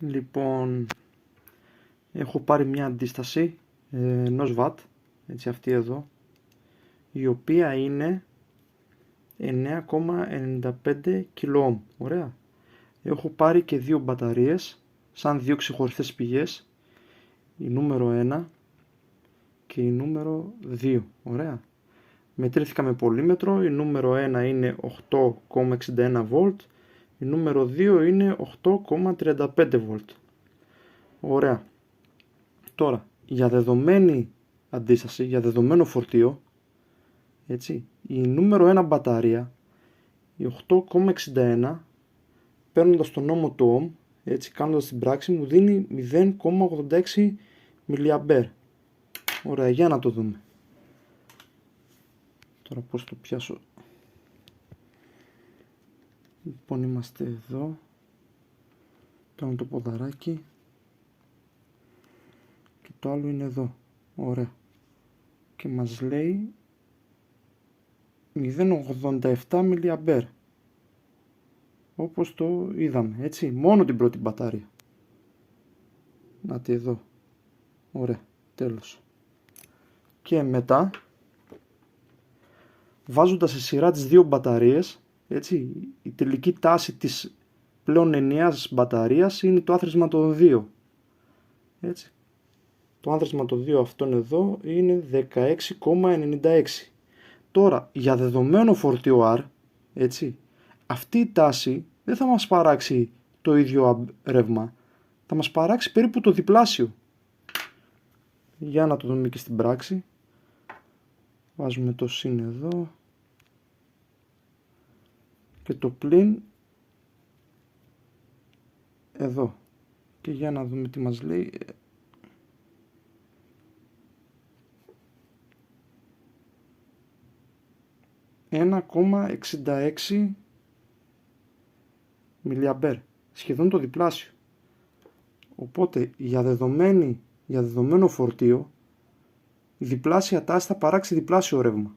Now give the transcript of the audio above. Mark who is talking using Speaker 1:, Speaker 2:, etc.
Speaker 1: Λοιπόν, έχω πάρει μια αντίσταση 1 W, έτσι αυτή εδώ, η οποία είναι 9,95 kΩ. Ωραία. Έχω πάρει και δύο μπαταρίες, σαν δύο ξεχωριστές πηγές, η νούμερο 1 και η νούμερο 2. Ωραία. Μετρήθηκα με πολύμετρο, η νούμερο 1 είναι 8,61V, η νούμερο 2 είναι 8,35V. Ωραία. Τώρα, για δεδομένη αντίσταση, για δεδομένο φορτίο, έτσι, η νούμερο 1 μπαταρία, η 8,61, παίρνοντας τον νόμο του Ohm, έτσι, κάνοντας την πράξη, μου δίνει 0,86 mA. Ωραία, για να το δούμε. Τώρα πώς το πιάσω. Λοιπόν, είμαστε εδώ. Κάνω το ποδαράκι. Και το άλλο είναι εδώ. Ωραία. Και μας λέει 0,87 mA. Όπως το είδαμε, έτσι. Μόνο την πρώτη μπατάρια. Να τη εδώ. Ωραία. Τέλος. Και μετά, βάζοντας σε σειρά τις δύο μπαταρίες, έτσι, η τελική τάση της πλέον ενιαίας μπαταρίας είναι το άθροισμα των 2. Έτσι. Το άθροισμα των 2 αυτών εδώ είναι 16,96. Τώρα, για δεδομένο φορτίο R, έτσι, αυτή η τάση δεν θα μας παράξει το ίδιο ρεύμα. Θα μας παράξει περίπου το διπλάσιο. Για να το δούμε και στην πράξη. Βάζουμε το συν εδώ. Και το πλην εδώ. Και για να δούμε τι μας λέει. 1,66 mA. Σχεδόν το διπλάσιο. Οπότε για δεδομένο φορτίο, η διπλάσια τάση θα παράξει διπλάσιο ρεύμα.